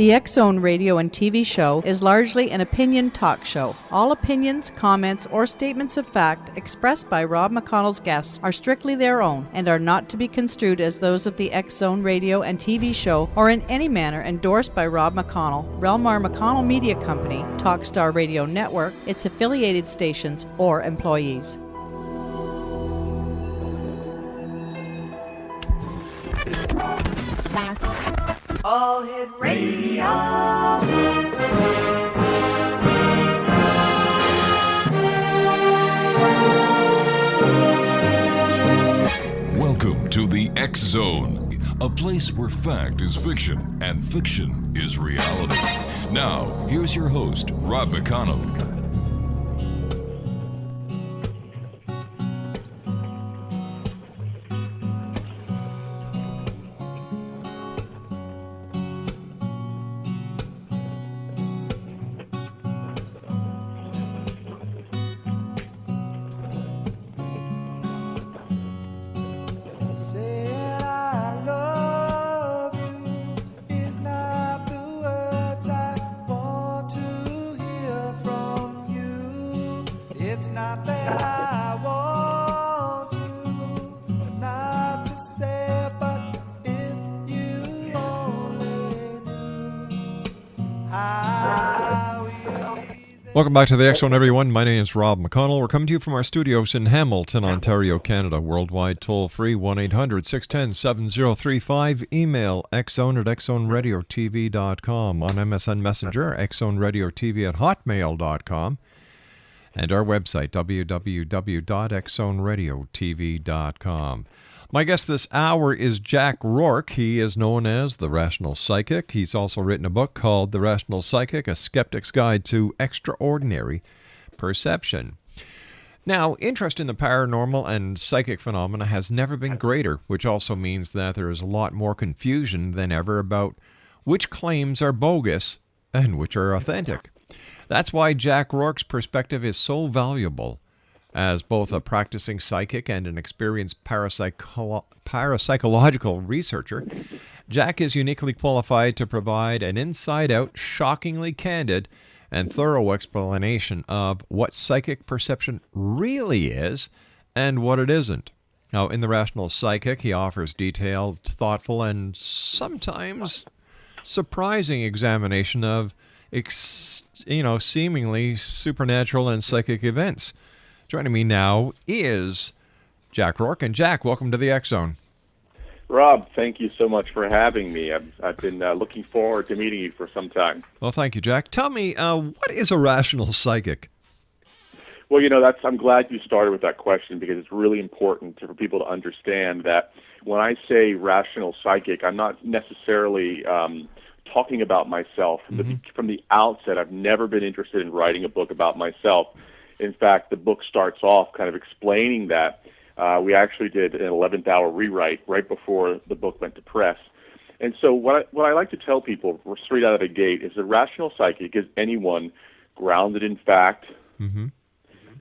The X-Zone radio and TV show is largely an opinion talk show. All opinions, comments, or statements of fact expressed by Rob McConnell's guests are strictly their own and are not to be construed as those of the X-Zone radio and TV show or in any manner endorsed by Rob McConnell, Relmar McConnell Media Company, Talkstar Radio Network, its affiliated stations, or employees. All Hit Radio. Welcome to the X-Zone, a place where fact is fiction and fiction is reality. Now, here's your host, Rob McConnell. Welcome back to the X-Zone, everyone. My name is Rob McConnell. We're coming to you from our studios in Hamilton, Ontario, Canada. Worldwide, toll-free, 1-800-610-7035. Email xzone@xzoneradiotv.com. On MSN Messenger, xzoneradiotv@hotmail.com. And our website, www.xzoneradiotv.com. My guest this hour is Jack Rourke. He is known as the Rational Psychic. He's also written a book called The Rational Psychic, A Skeptic's Guide to Extraordinary Perception. Now, interest in the paranormal and psychic phenomena has never been greater, which also means that there is a lot more confusion than ever about which claims are bogus and which are authentic. That's why Jack Rourke's perspective is so valuable. As both a practicing psychic and an experienced parapsychological researcher, Jack is uniquely qualified to provide an inside-out, shockingly candid, and thorough explanation of what psychic perception really is and what it isn't. Now, in The Rational Psychic, he offers detailed, thoughtful, and sometimes surprising examination of, seemingly supernatural and psychic events. Joining me now is Jack Rourke. And Jack, welcome to the X-Zone. Rob, thank you so much for having me. I've been looking forward to meeting you for some time. Well, thank you, Jack. Tell me, what is a rational psychic? Well, I'm glad you started with that question because it's really important for people to understand that when I say rational psychic, I'm not necessarily talking about myself. From the outset, I've never been interested in writing a book about myself. In fact, the book starts off kind of explaining that. We actually did an 11th hour rewrite right before the book went to press. And so what I like to tell people straight out of the gate is a rational psychic is anyone grounded in fact,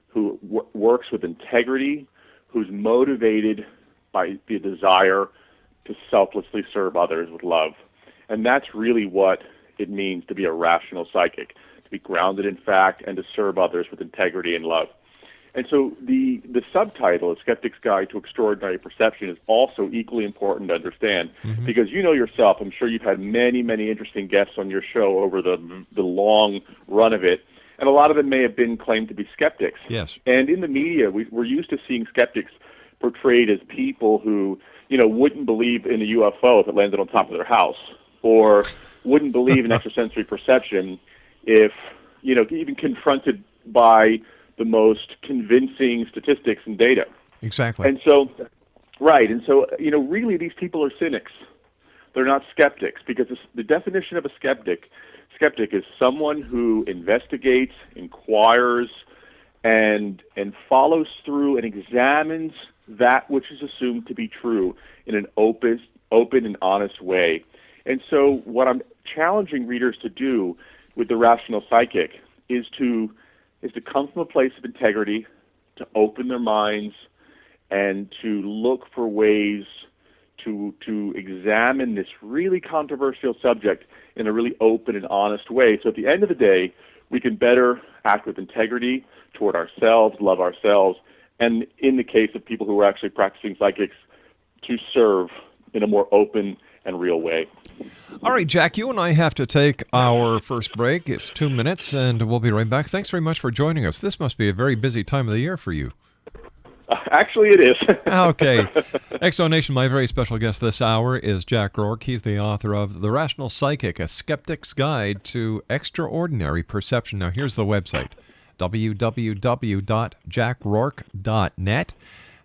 who works with integrity, who's motivated by the desire to selflessly serve others with love. And that's really what it means to be a rational psychic. Be grounded in fact, and to serve others with integrity and love. And so the subtitle, A Skeptic's Guide to Extraordinary Perception, is also equally important to understand because you know yourself, I'm sure you've had many, many interesting guests on your show over the long run of it, and a lot of them may have been claimed to be skeptics. Yes. And in the media, we're used to seeing skeptics portrayed as people who, wouldn't believe in a UFO if it landed on top of their house, or wouldn't believe in extrasensory perception if, even confronted by the most convincing statistics and data. Exactly. And so, really these people are cynics. They're not skeptics because the definition of a skeptic is someone who investigates, inquires, and follows through and examines that which is assumed to be true in an open and honest way. And so what I'm challenging readers to do with the rational psychic is to come from a place of integrity, to open their minds, and to look for ways to examine this really controversial subject in a really open and honest way. So at the end of the day, we can better act with integrity toward ourselves, love ourselves, and in the case of people who are actually practicing psychics, to serve in a more open and real way. All right, Jack, you and I have to take our first break. It's 2 minutes, and we'll be right back. Thanks very much for joining us. This must be a very busy time of the year for you. Actually, it is. Okay. Exonation, my very special guest this hour is Jack Rourke. He's the author of The Rational Psychic, A Skeptic's Guide to Extraordinary Perception. Now, here's the website, www.jackrourke.net,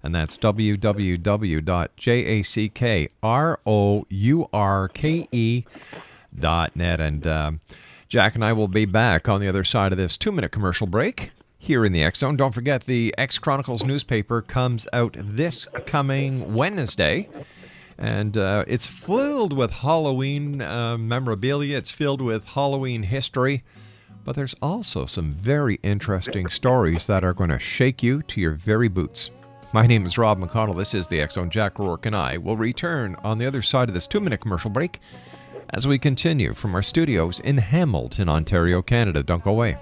and that's www.jackrourke.net. And Jack and I will be back on the other side of this 2-minute commercial break here in the X Zone. Don't forget, the X Chronicles newspaper comes out this coming Wednesday, and it's filled with Halloween memorabilia. It's filled with Halloween history, but there's also some very interesting stories that are going to shake you to your very boots. My name is Rob McConnell. This is the X Zone. Jack Rourke and I will return on the other side of this 2-minute commercial break as we continue from our studios in Hamilton, Ontario, Canada. Don't go away.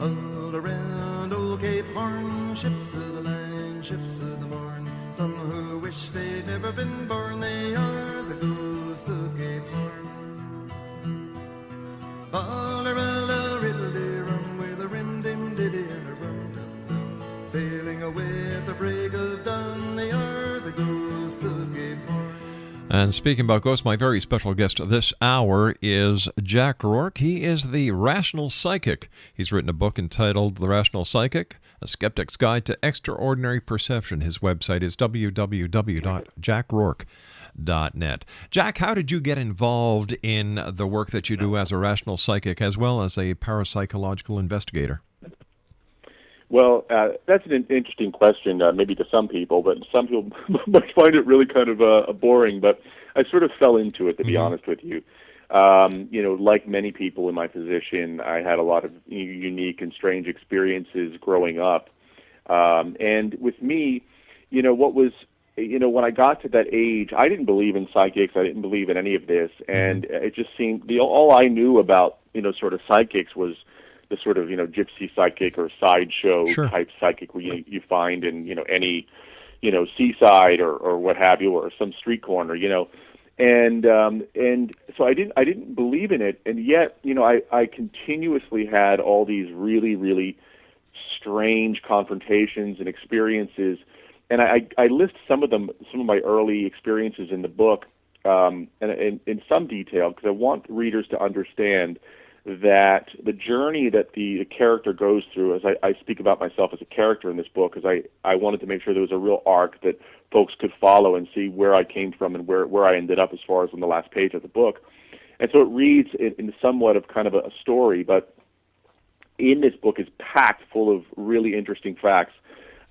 All around old Cape Horn, ships of the line, ships of the morn. Some who wish they'd never been born, they are the ghosts of Cape Horn. All around a riddle rum with a rim dim diddy and a rum dum dum. Sailing away at the break of dawn, they are the ghosts of Cape Horn. And speaking about ghosts, my very special guest this hour is Jack Rourke. He is the Rational Psychic. He's written a book entitled The Rational Psychic, A Skeptic's Guide to Extraordinary Perception. His website is www.jackrourke.net. Jack, how did you get involved in the work that you do as a Rational Psychic as well as a parapsychological investigator? Well, that's an interesting question, maybe to some people, but some people might find it really kind of boring. But I sort of fell into it, to be honest with you. Like many people in my position, I had a lot of unique and strange experiences growing up. And with me, when I got to that age, I didn't believe in psychics. I didn't believe in any of this, and it just seemed all I knew about sort of psychics was the sort of gypsy psychic or sideshow type psychic where you find in any seaside or what have you, or some street corner, and so I didn't believe in it, and yet I continuously had all these really, really strange confrontations and experiences, and I list some of my early experiences in the book, and in some detail, because I want readers to understand that the journey that the character goes through, as I speak about myself as a character in this book, because I wanted to make sure there was a real arc that folks could follow and see where I came from and where I ended up as far as on the last page of the book. And so it reads in somewhat of kind of a story, but in this book is packed full of really interesting facts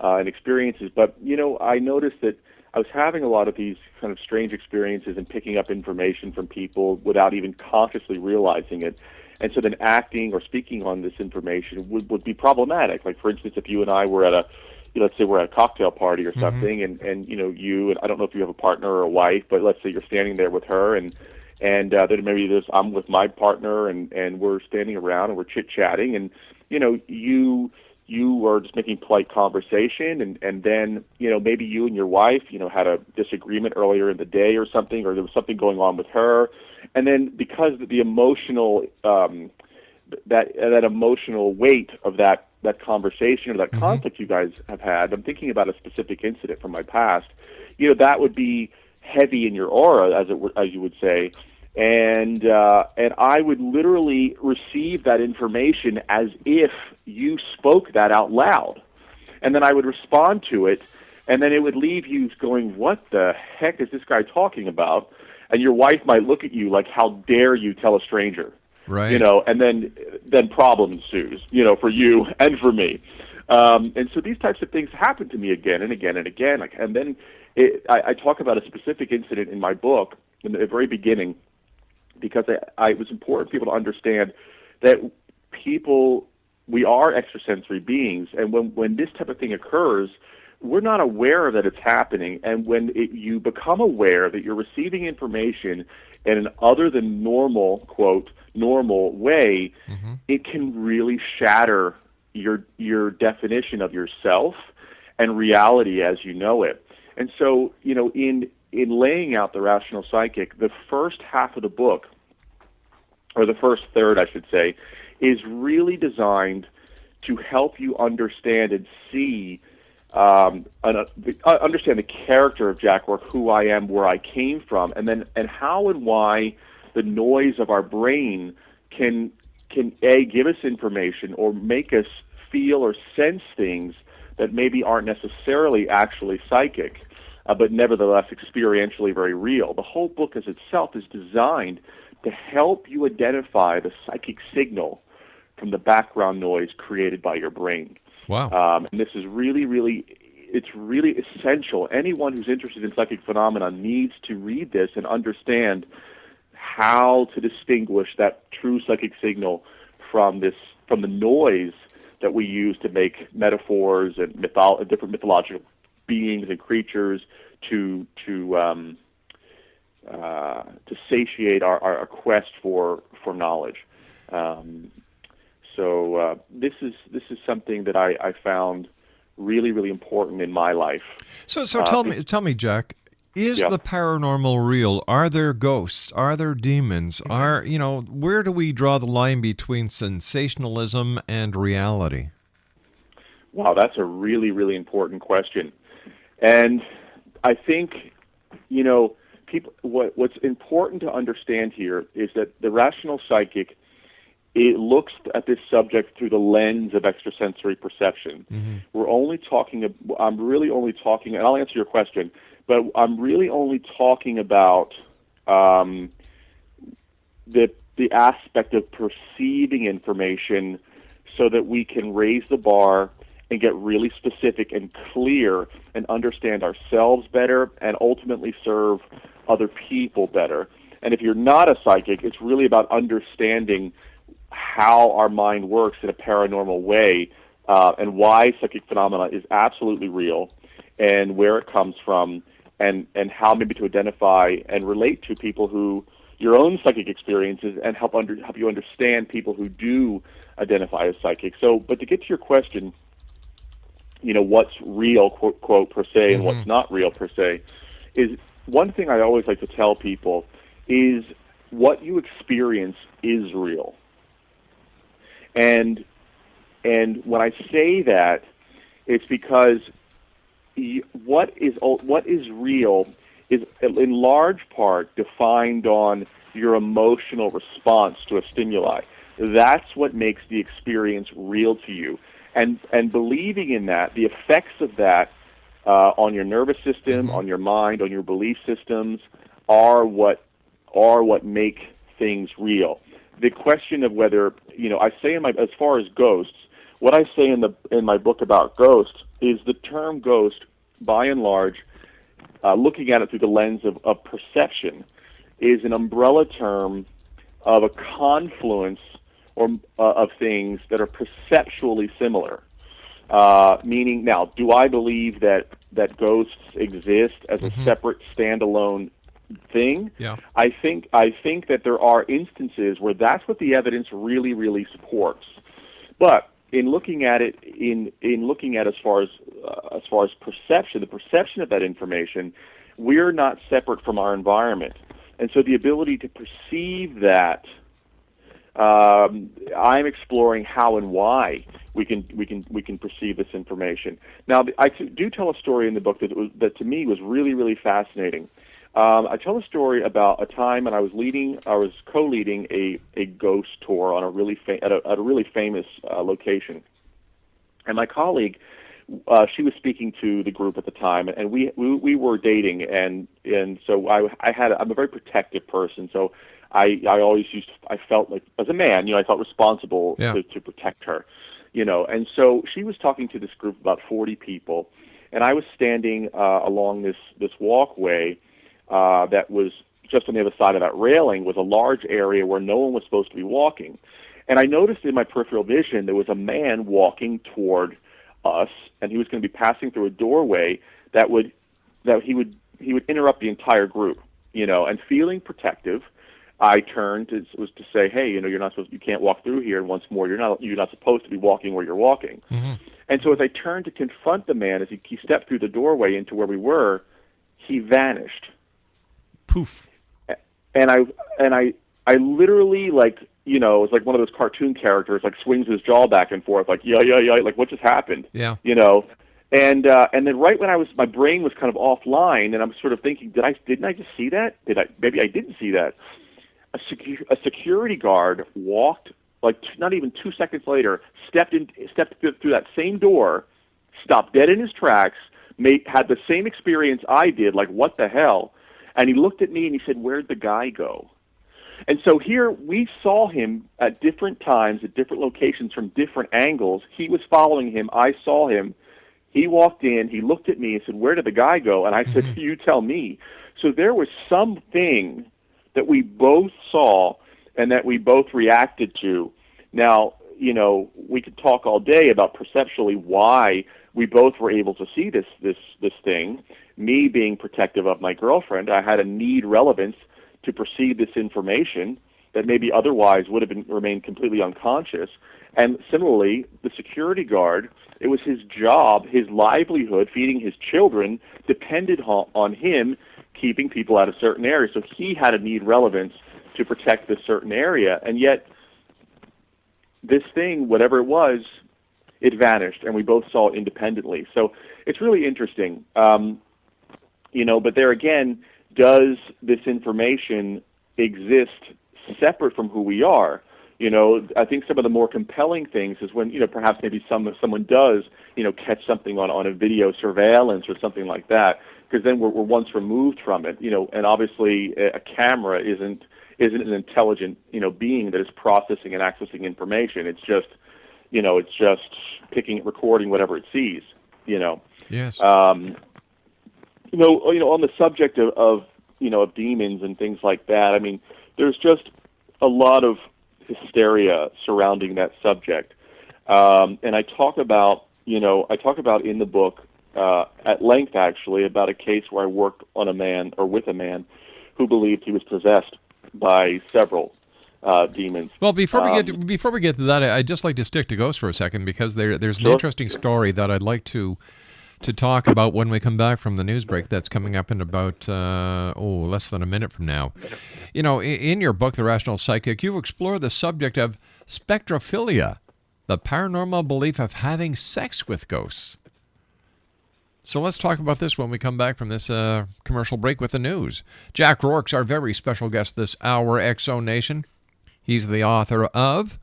and experiences. But, I noticed that I was having a lot of these kind of strange experiences and picking up information from people without even consciously realizing it. And so then acting or speaking on this information would be problematic. Like, for instance, if you and I were at let's say we're at a cocktail party or something, and you, and I don't know if you have a partner or a wife, but let's say you're standing there with her, and then maybe I'm with my partner, and we're standing around and we're chit-chatting, and, you are just making polite conversation, and then, maybe you and your wife, had a disagreement earlier in the day or something, or there was something going on with her. And then because the emotional, that emotional weight of that conversation or that conflict you guys have had, I'm thinking about a specific incident from my past, that would be heavy in your aura, as you would say. And I would literally receive that information as if you spoke that out loud. And then I would respond to it, and then it would leave you going, what the heck is this guy talking about? And your wife might look at you like, how dare you tell a stranger? Right. And then problem ensues, for you and for me. And so these types of things happen to me again and again and again. And then I talk about a specific incident in my book in the very beginning, because it was important for people to understand that we are extrasensory beings, and when this type of thing occurs, we're not aware that it's happening. And when you become aware that you're receiving information in an other than normal, quote, normal way, it can really shatter your definition of yourself and reality as you know it. And so, in laying out the rational psychic, the first half of the book, or the first third, I should say, is really designed to help you understand and see, understand the character of Jack Rourke, who I am, where I came from, and how and why the noise of our brain can give us information or make us feel or sense things that maybe aren't necessarily actually psychic, but nevertheless experientially very real. The whole book as itself is designed to help you identify the psychic signal from the background noise created by your brain. Wow. And this is it's really essential. Anyone who's interested in psychic phenomena needs to read this and understand how to distinguish that true psychic signal from the noise that we use to make metaphors and different mythological beings and creatures to satiate our quest for knowledge. So this is something that I found really, really important in my life. So tell me, Jack, is the paranormal real? Are there ghosts? Are there demons? Where do we draw the line between sensationalism and reality? Wow, that's a really, really important question. And I think, what's important to understand here is that the rational psychic, it looks at this subject through the lens of extrasensory perception. I'm really only talking, and I'll answer your question, but I'm really only talking about the aspect of perceiving information so that we can raise the bar and get really specific and clear and understand ourselves better and ultimately serve other people better. And if you're not a psychic, it's really about understanding how our mind works in a paranormal way, and why psychic phenomena is absolutely real, and where it comes from, and how maybe to identify and relate to people who your own psychic experiences, and help you understand people who do identify as psychic. So, but to get to your question, what's real, quote, quote, per se, and what's not real, per se, is one thing I always like to tell people is what you experience is real. And when I say that, it's because what is real is in large part defined on your emotional response to a stimuli. That's what makes the experience real to you. And believing in that, the effects of that on your nervous system, on your mind, on your belief systems, are what make things real. The question of whether, I say as far as ghosts, what I say in my book about ghosts is the term ghost, by and large, looking at it through the lens of perception, is an umbrella term of a confluence of things that are perceptually similar. Meaning, now, do I believe that ghosts exist as a separate, standalone thing? Yeah. I think that there are instances where that's what the evidence really, really supports. But in looking at it, in looking at as far as perception, the perception of that information, we're not separate from our environment, and so the ability to perceive that. I'm exploring how and why we can perceive this information. Now, I do tell a story in the book that to me was really, really fascinating. I tell a story about a time when I was co-leading a ghost tour on at a really famous location, and my colleague, she was speaking to the group at the time, and we were dating, and so I'm a very protective person, so I felt like, as a man, I felt responsible to protect her. And so she was talking to this group of about 40 people, and I was standing along this walkway that was just on the other side of that railing, was a large area where no one was supposed to be walking. And I noticed in my peripheral vision there was a man walking toward us, and he was going to be passing through a doorway that he would interrupt the entire group, and feeling protective, I turned to say, hey, you can't walk through here, and once more, you're not supposed to be walking where you're walking. Mm-hmm. And so as I turned to confront the man, as he stepped through the doorway into where we were, he vanished. Poof. And I literally, it was like one of those cartoon characters, swings his jaw back and forth, yeah, what just happened? Yeah. And then right when my brain was kind of offline, and I'm sort of thinking, didn't I just see that? Maybe I didn't see that. A security guard walked, not even 2 seconds later, stepped through that same door, stopped dead in his tracks, had the same experience I did, what the hell? And he looked at me and he said, where'd the guy go? And so here we saw him at different times, at different locations from different angles. He was following him. I saw him. He walked in. He looked at me and said, where did the guy go? And I said, you tell me. So there was something that we both saw and that we both reacted to. Now, we could talk all day about perceptually why we both were able to see this thing. Me being protective of my girlfriend, I had a need relevance to perceive this information that maybe otherwise would have remained completely unconscious. And similarly, the security guard, it was his job, his livelihood, feeding his children, depended on him keeping people out of certain areas. So he had a need relevance to protect this certain area. And yet, this thing, whatever it was, it vanished, and we both saw it independently. So it's really interesting. But there again, does this information exist separate from who we are? I think some of the more compelling things is when, perhaps maybe someone does, catch something on a video surveillance or something like that, because then we're once removed from it, and obviously a camera isn't an intelligent, being that is processing and accessing information. It's just, recording whatever it sees, Yes. On the subject of demons and things like that, I mean, there's just a lot of hysteria surrounding that subject. And I talk about in the book at length, actually, about a case where I worked with a man who believed he was possessed by several demons. Well, before we get to that, I'd just like to stick to ghosts for a second, because there's an interesting story that I'd like to talk about when we come back from the news break. That's coming up in about less than a minute from now. In your book, The Rational Psychic, you've explored the subject of spectrophilia, the paranormal belief of having sex with ghosts. So let's talk about this when we come back from this commercial break with the news. Jack Rourke's our very special guest this hour, X-Zone Nation. He's the author of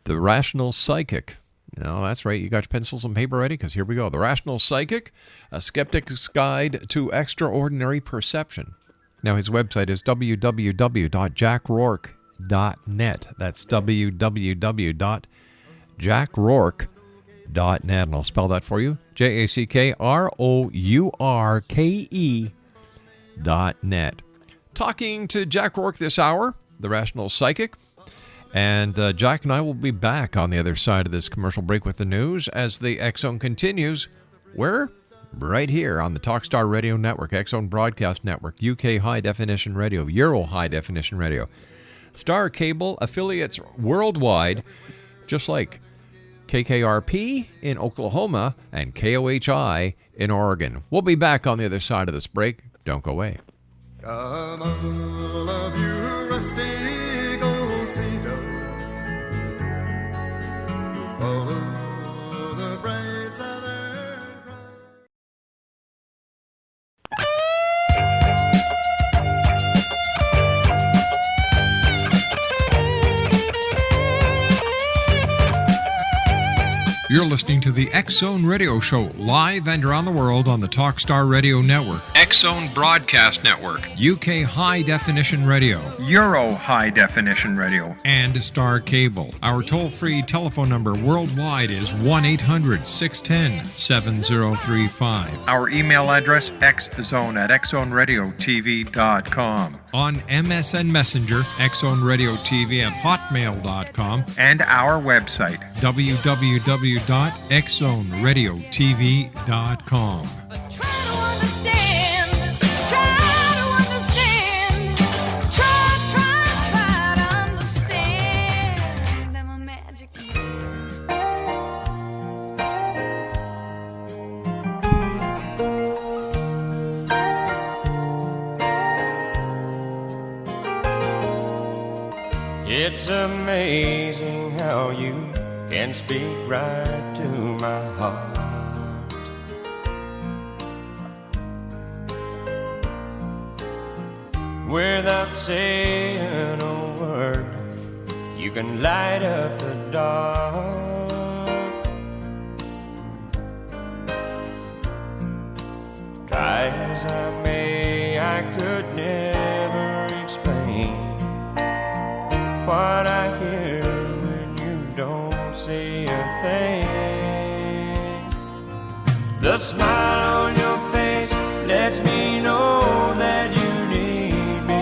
The Rational Psychic. No, that's right. You got your pencils and paper ready? Because here we go. The Rational Psychic, a skeptic's guide to extraordinary perception. Now, his website is www.jackrourke.net. That's www.jackrourke.net. And I'll spell that for you. JackRourke.net. Talking to Jack Rourke this hour, the Rational Psychic. And Jack and I will be back on the other side of this commercial break with the news as the X-Zone continues. Where? Right here on the Talkstar Radio Network, X-Zone Broadcast Network, UK High Definition Radio, Euro High Definition Radio, Star Cable affiliates worldwide, just like KKRP in Oklahoma and KOHI in Oregon. We'll be back on the other side of this break. Don't go away. Come all of you rusty old seagulls, follow the bright southern cross. You're listening to the X-Zone Radio Show, live and around the world on the Talkstar Radio Network. X-Zone Broadcast Network, UK High Definition Radio, Euro High Definition Radio, and Star Cable. Our toll-free telephone number worldwide is 1-800-610-7035. Our email address, xzone@xzoneradiotv.com. On MSN Messenger, xzoneradiotv@hotmail.com. And our website, www.xzoneradiotv.com. It's amazing how you can speak right to my heart. Without saying a word, you can light up the dark. Try as I may, I could never explain what I hear when you don't say a thing. The smile on your face lets me know that you need me.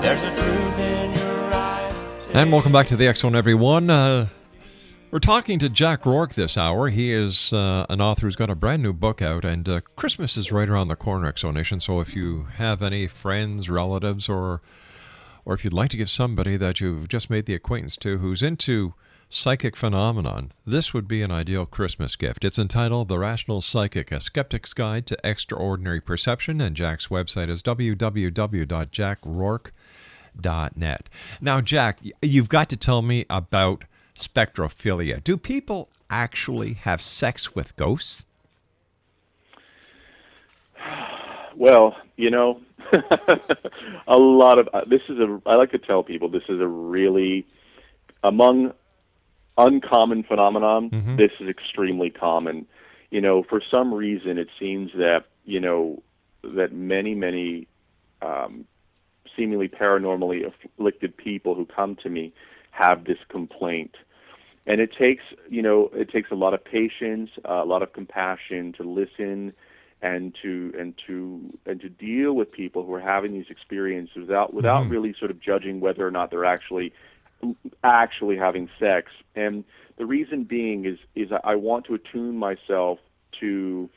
There's a truth in your eyes. And welcome back to the X-Zone, everyone. We're talking to Jack Rourke this hour. He is an author who's got a brand new book out, and Christmas is right around the corner, X-Zone Nation. So if you have any friends, relatives, or if you'd like to give somebody that you've just made the acquaintance to who's into psychic phenomenon, this would be an ideal Christmas gift. It's entitled The Rational Psychic, A Skeptic's Guide to Extraordinary Perception, and Jack's website is www.jackrourke.net. Now, Jack, you've got to tell me about spectrophilia. Do people actually have sex with ghosts? Well, you know, a lot of I like to tell people this is a really, among uncommon phenomenon, this is extremely common. You know, for some reason it seems that, you know, that many seemingly paranormally afflicted people who come to me have this complaint. And it takes a lot of patience, a lot of compassion to listen and to deal with people who are having these experiences without really sort of judging whether or not they're actually having sex. And the reason being is I want to attune myself to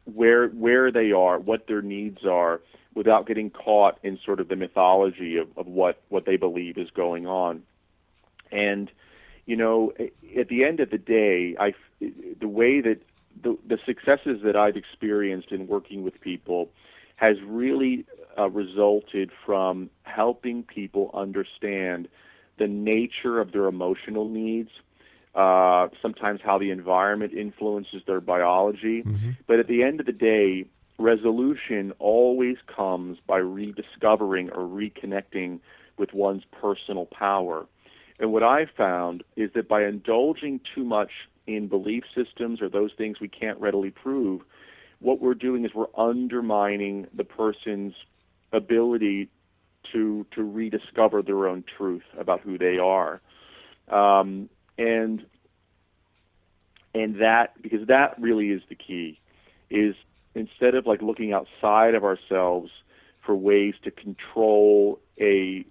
where they are, what their needs are, without getting caught in sort of the mythology of what they believe is going on. And, you know, at the end of the day, the way that the successes that I've experienced in working with people has really resulted from helping people understand the nature of their emotional needs, sometimes how the environment influences their biology. But at the end of the day, resolution always comes by rediscovering or reconnecting with one's personal power. And what I found is that by indulging too much in belief systems or those things we can't readily prove, what we're doing is we're undermining the person's ability to rediscover their own truth about who they are. And that, because that really is the key, is instead of like looking outside of ourselves for ways to control a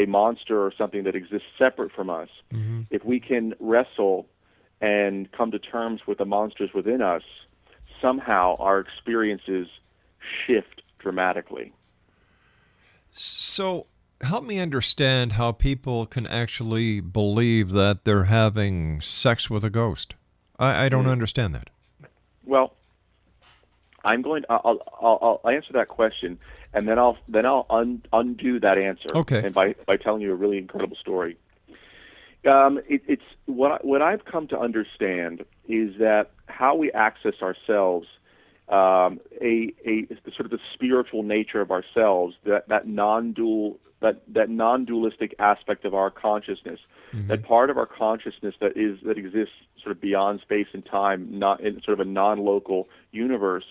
monster or something that exists separate from us, if we can wrestle and come to terms with the monsters within us, somehow our experiences shift dramatically. So help me understand how people can actually believe that they're having sex with a ghost. I don't understand that. Well, I'll answer that question, and then I'll undo that answer. Okay. And by telling you a really incredible story. It's what I've come to understand is that how we access ourselves sort of the spiritual nature of ourselves, that non-dualistic aspect of our consciousness, that part of our consciousness that exists sort of beyond space and time, not in sort of a non-local universe.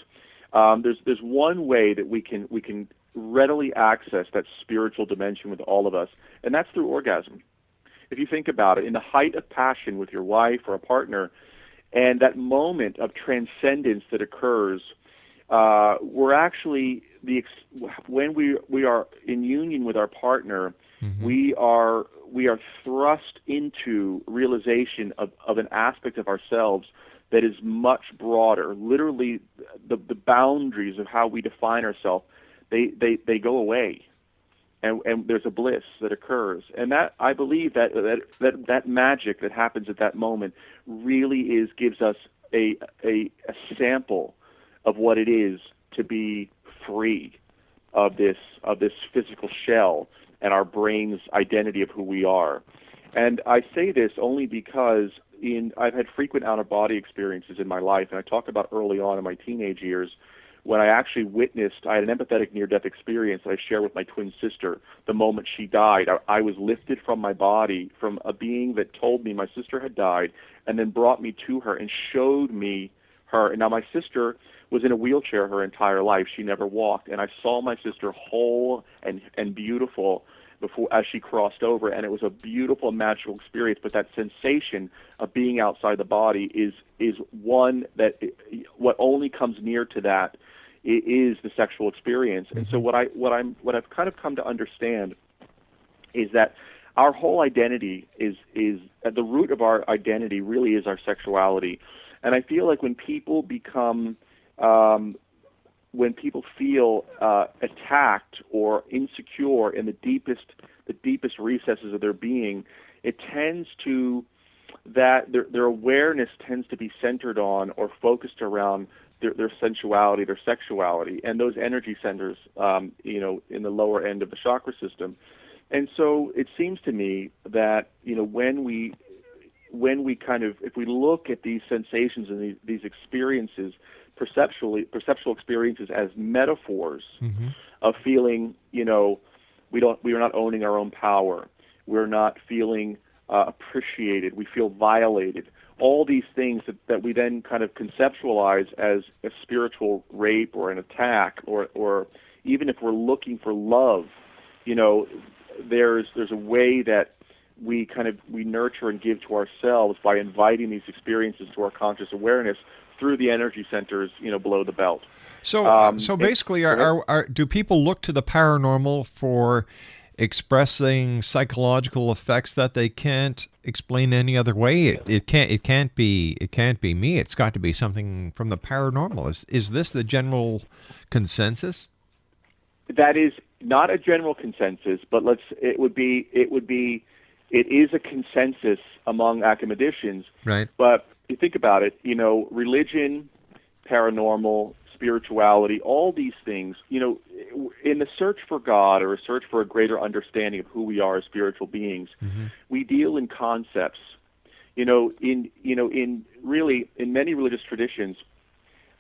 There's one way that we can readily access that spiritual dimension with all of us, and that's through orgasm. If you think about it, in the height of passion with your wife or a partner, and that moment of transcendence that occurs, we're actually when we are in union with our partner, we are thrust into realization of an aspect of ourselves that is much broader. Literally, the boundaries of how we define ourselves, they go away. And there's a bliss that occurs, and that I believe that magic that happens at that moment really gives us a sample of what it is to be free of this physical shell and our brain's identity of who we are. And I say this only because I've had frequent out-of-body experiences in my life, and I talk about early on in my teenage years, when I actually I had an empathetic near-death experience that I shared with my twin sister the moment she died. I was lifted from my body, from a being that told me my sister had died, and then brought me to her and showed me her. And now my sister was in a wheelchair her entire life. She never walked. And I saw my sister whole and beautiful as she crossed over, and it was a beautiful, magical experience. But that sensation of being outside the body is one that what only comes near to that is the sexual experience. And so what I've kind of come to understand is that our whole identity is at the root of our identity really is our sexuality. And I feel like when people feel attacked or insecure in the deepest recesses of their being, it tends to that their awareness tends to be centered on or focused around their sensuality, their sexuality, and those energy centers, in the lower end of the chakra system. And so it seems to me that when we if we look at these sensations and these experiences, perceptual experiences as metaphors of feeling, we are not owning our own power, we're not feeling appreciated, we feel violated. All these things that we then kind of conceptualize as a spiritual rape or an attack, or even if we're looking for love, there's a way that we nurture and give to ourselves by inviting these experiences to our conscious awareness through the energy centers, below the belt. So, so basically, do people look to the paranormal for expressing psychological effects that they can't explain any other way? It can't be me. It's got to be something from the paranormal. Is this the general consensus? That is not a general consensus, but it is a consensus among academicians. Right. But you think about it, religion, paranormal, spirituality, all these things, in the search for God or a search for a greater understanding of who we are as spiritual beings, we deal in concepts. In many religious traditions,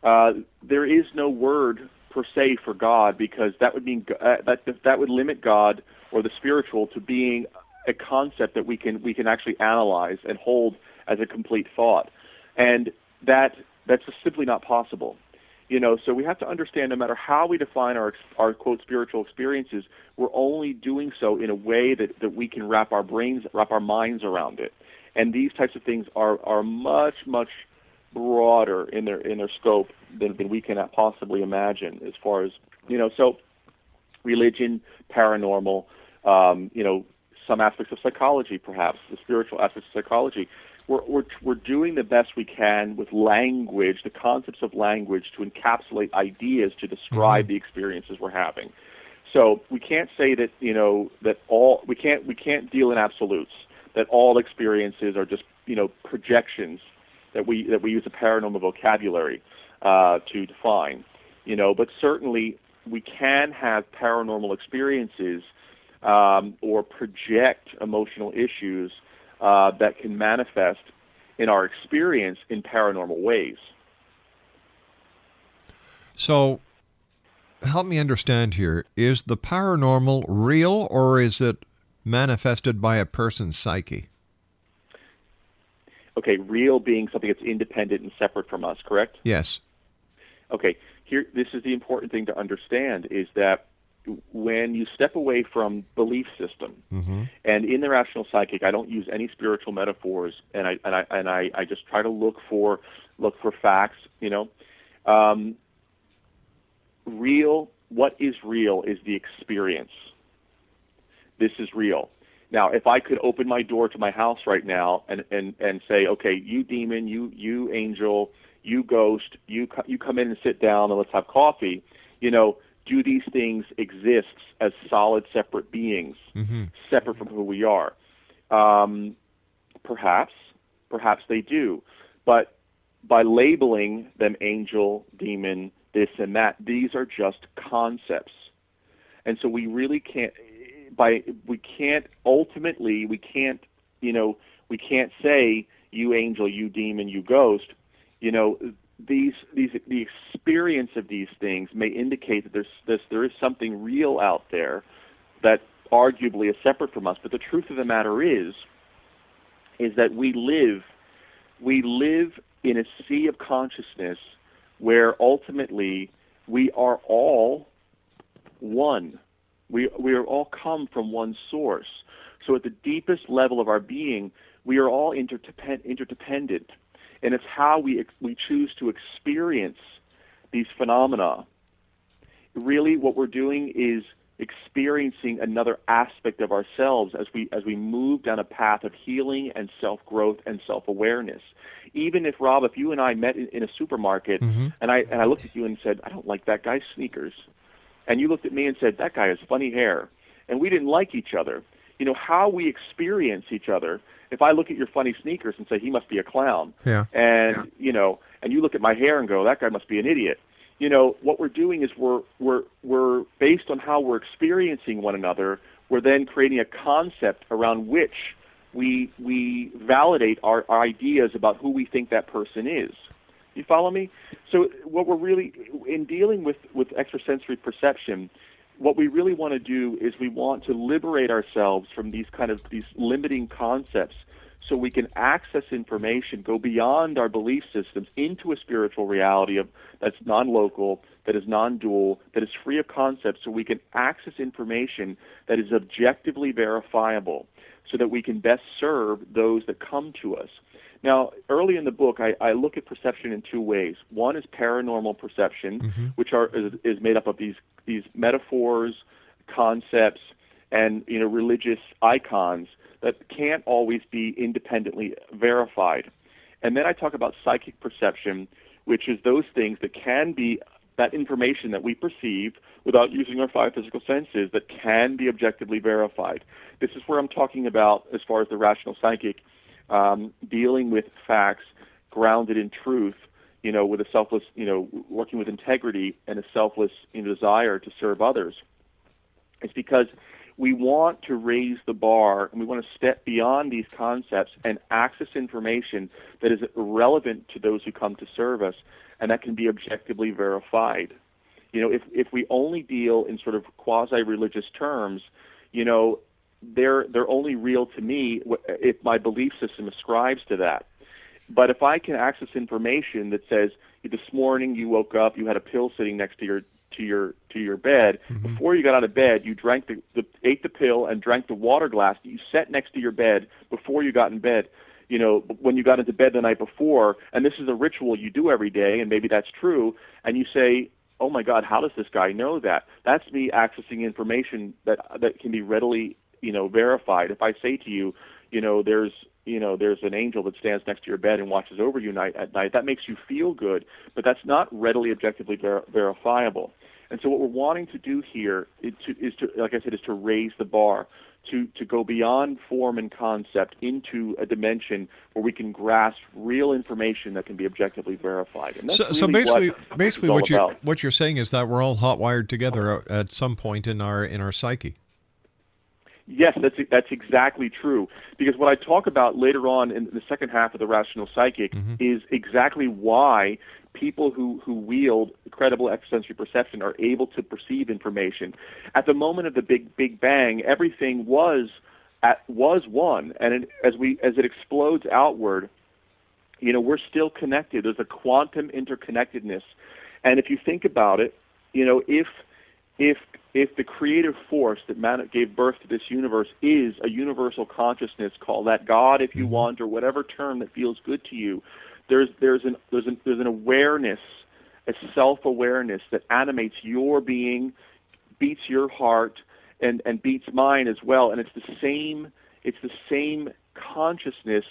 there is no word per se for God, because that would mean that would limit God or the spiritual to being a concept that we can actually analyze and hold as a complete thought, and that's just simply not possible. So we have to understand, no matter how we define our quote spiritual experiences, we're only doing so in a way that we can wrap our minds around it. And these types of things are much, much broader in their scope than we can possibly imagine. As far as so religion, paranormal, some aspects of psychology, perhaps the spiritual aspects of psychology. We're doing the best we can with language, the concepts of language, to encapsulate ideas to describe the experiences we're having. So we can't say that we can't deal in absolutes, that all experiences are just projections that we use a paranormal vocabulary to define. But certainly we can have paranormal experiences or project emotional issues that can manifest in our experience in paranormal ways. So help me understand here. Is the paranormal real, or is it manifested by a person's psyche? Okay, real being something that's independent and separate from us, correct? Yes. Okay, here, this is the important thing to understand, is that when you step away from belief system, and in the rational psychic, I don't use any spiritual metaphors, and I just try to look for facts. Real. What is real is the experience. This is real. Now, if I could open my door to my house right now and say, okay, you demon, you angel, you ghost, you come in and sit down and let's have coffee, do these things exist as solid, separate beings, separate from who we are? Perhaps they do. But by labeling them angel, demon, this and that, these are just concepts. And so we really can't say you angel, you demon, you ghost. The experience of these things may indicate that there is something real out there that arguably is separate from us. But the truth of the matter is that we live in a sea of consciousness where ultimately we are all one. We are all come from one source. So at the deepest level of our being, we are all interdependent. And it's how we choose to experience these phenomena. Really, what we're doing is experiencing another aspect of ourselves as we move down a path of healing and self-growth and self-awareness. Even if, Rob, if you and I met in a supermarket and I looked at you and said, I don't like that guy's sneakers, and you looked at me and said, that guy has funny hair, and we didn't like each other, how we experience each other. If I look at your funny sneakers and say he must be a clown, and you look at my hair and go, that guy must be an idiot. What we're doing is we're based on how we're experiencing one another. We're then creating a concept around which we validate our ideas about who we think that person is. You follow me? So what we're really, in dealing with extrasensory perception, what we really want to do is we want to liberate ourselves from these limiting concepts so we can access information, go beyond our belief systems into a spiritual reality that's non-local, that is non-dual, that is free of concepts, so we can access information that is objectively verifiable so that we can best serve those that come to us. Now, early in the book, I look at perception in two ways. One is paranormal perception, which is made up of these metaphors, concepts, and religious icons that can't always be independently verified. And then I talk about psychic perception, which is those things that can be that information that we perceive without using our five physical senses that can be objectively verified. This is where I'm talking about, as far as the rational psychic, dealing with facts grounded in truth, with a selfless, working with integrity and a selfless desire to serve others. It's because we want to raise the bar and we want to step beyond these concepts and access information that is relevant to those who come to serve us, and that can be objectively verified. If we only deal in sort of quasi-religious terms, they're only real to me if my belief system ascribes to that. But if I can access information that says, this morning you woke up, you had a pill sitting next to your bed. Before you got out of bed, you ate the pill and drank the water glass that you set next to your bed before you got in bed. When you got into bed the night before, and this is a ritual you do every day, and maybe that's true, and you say, oh my God, how does this guy know that? That's me accessing information that can be readily verified. If I say to you, there's an angel that stands next to your bed and watches over you at night, that makes you feel good, but that's not readily objectively verifiable. And so what we're wanting to do here is to, like I said, is to raise the bar, to go beyond form and concept into a dimension where we can grasp real information that can be objectively verified. And that's so really basically what you're saying is that we're all hot-wired together at some point in our psyche. Yes, that's exactly true. Because what I talk about later on in the second half of the rational psychic is exactly why people who wield credible extrasensory perception are able to perceive information. At the moment of the Big Bang, everything was one, and as it explodes outward, we're still connected. There's a quantum interconnectedness, and if you think about it, if the creative force that gave birth to this universe is a universal consciousness, call that God if you want, or whatever term that feels good to you, there's an awareness, a self-awareness that animates your being, beats your heart, and beats mine as well, and it's the same consciousness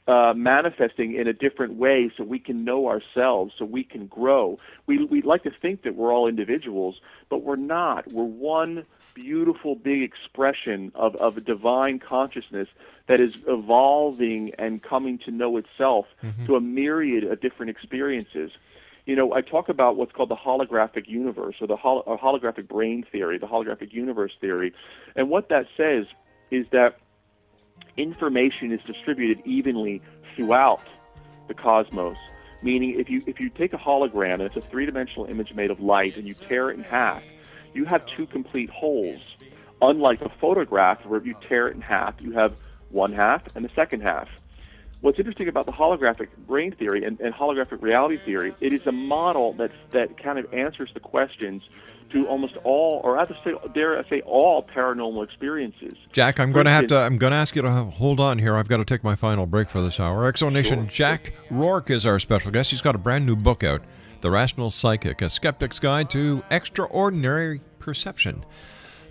manifesting in a different way, so we can know ourselves, so we can grow. We like to think that we're all individuals, but we're not. We're one beautiful big expression of a divine consciousness that is evolving and coming to know itself to a myriad of different experiences. I talk about what's called the holographic universe, or the holographic brain theory, the holographic universe theory, and what that says is that information is distributed evenly throughout the cosmos. Meaning, if you take a hologram, and it's a three-dimensional image made of light, and you tear it in half, you have two complete wholes. Unlike a photograph, where if you tear it in half, you have one half and the second half. What's interesting about the holographic brain theory and holographic reality theory, it is a model that kind of answers the questions to almost all, or dare I say, all paranormal experiences. Jack, I'm going to ask you to hold on here. I've got to take my final break for this hour. Exonation, sure. Jack Rourke is our special guest. He's got a brand new book out, The Rational Psychic, A Skeptic's Guide to Extraordinary Perception.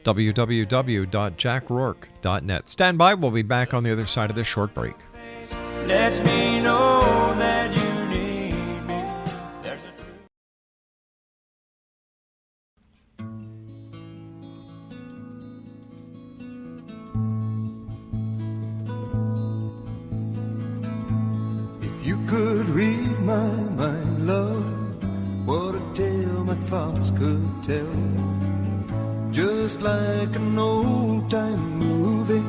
www.jackrourke.net. Stand by. We'll be back on the other side of this short break. Lets me know that you need me. If you could read my mind, love, what a tale my thoughts could tell. Just like an old-time movie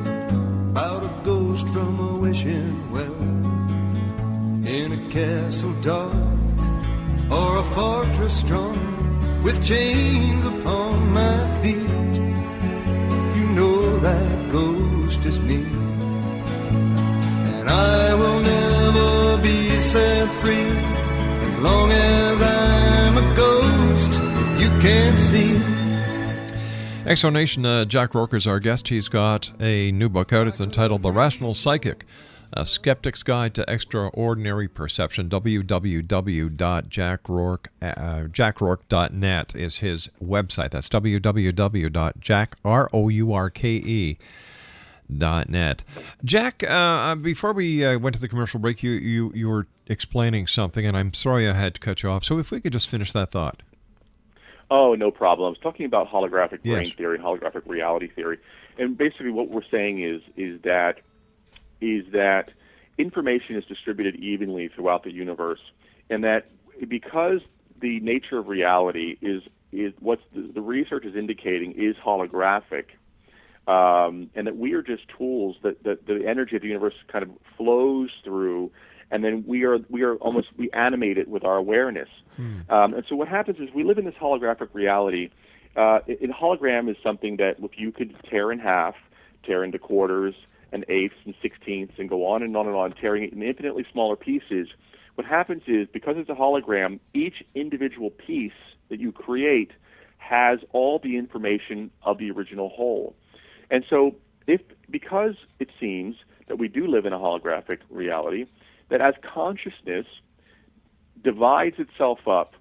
about a ghost from a wishing well, in a castle dark or a fortress strong with chains upon my feet. You know that ghost is me, and I will never be set free as long as I'm a ghost you can't see. Exonation, Jack Rourke is our guest. He's got a new book out. It's entitled The Rational Psychic, A Skeptic's Guide to Extraordinary Perception. www.jackrourke.net is his website. That's www.jackrourke.net. Jack, before we went to the commercial break, you were explaining something, and I'm sorry I had to cut you off. So if we could just finish that thought. Oh, no problem. I was talking about holographic brain theory, holographic reality theory, and basically what we're saying is that information is distributed evenly throughout the universe, and that because the nature of reality is what the research is indicating is holographic, and that we are just tools that the energy of the universe kind of flows through. And then we animate it with our awareness. And so what happens is we live in this holographic reality. A hologram is something that if you could tear in half, tear into quarters and eighths and sixteenths and go on and on and on, tearing it in infinitely smaller pieces, what happens is because it's a hologram, each individual piece that you create has all the information of the original whole. And so because it seems that we do live in a holographic reality, that as consciousness divides itself up,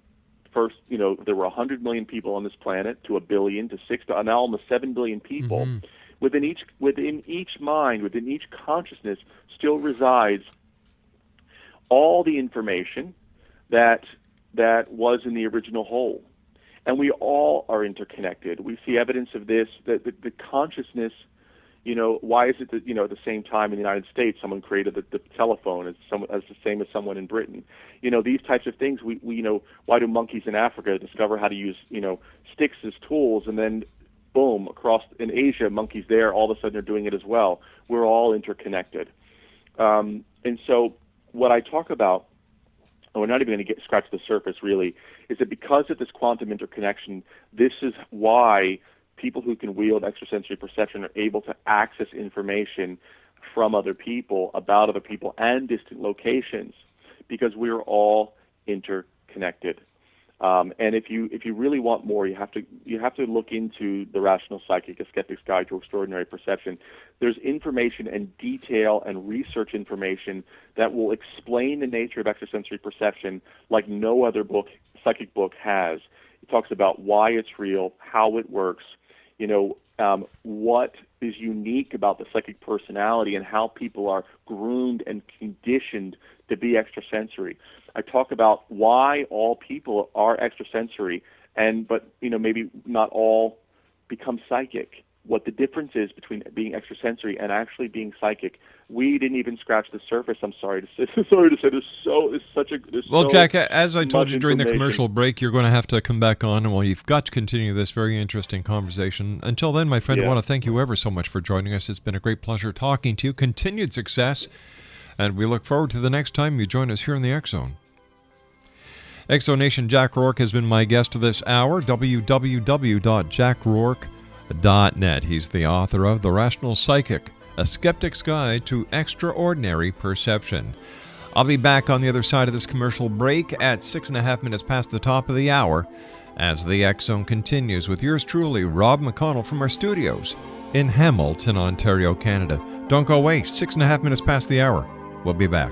first, there were 100 million people on this planet, to 1 billion, to 6, to now almost 7 billion people. Within each mind, within each consciousness, still resides all the information that was in the original whole. And we all are interconnected. We see evidence of this, that the consciousness. Why is it that, at the same time in the United States, someone created the telephone as the same as someone in Britain? These types of things. We why do monkeys in Africa discover how to use, sticks as tools, and then, boom, across in Asia, monkeys there, all of a sudden are doing it as well. We're all interconnected. And so what I talk about and we're not even going to scratch the surface really, is that because of this quantum interconnection, this is why people who can wield extrasensory perception are able to access information from other people, about other people, and distant locations, because we're all interconnected. And if you really want more, you have to look into The Rational Psychic: A Skeptic's Guide to Extraordinary Perception. There's information and detail and research information that will explain the nature of extrasensory perception like no other psychic book has. It talks about why it's real, how it works, what is unique about the psychic personality, and how people are groomed and conditioned to be extrasensory. I talk about why all people are extrasensory, but maybe not all become psychic. What the difference is between being extrasensory and actually being psychic. We didn't even scratch the surface. I'm sorry to say. Well, Jack, as I told you during the commercial break, you're going to have to come back on, and you've got to continue this very interesting conversation. Until then, my friend, I want to thank you ever so much for joining us. It's been a great pleasure talking to you. Continued success, and we look forward to the next time you join us here in the X Zone. X Zone Nation, Jack Rourke has been my guest this hour. www.jackrourke.net. He's the author of The Rational Psychic: A Skeptic's Guide to Extraordinary Perception. I'll be back on the other side of this commercial break at 6.5 minutes past the top of the hour as the X Zone continues with yours truly, Rob McConnell, from our studios in Hamilton, Ontario, Canada. Don't go away. 6.5 minutes past the hour. We'll be back.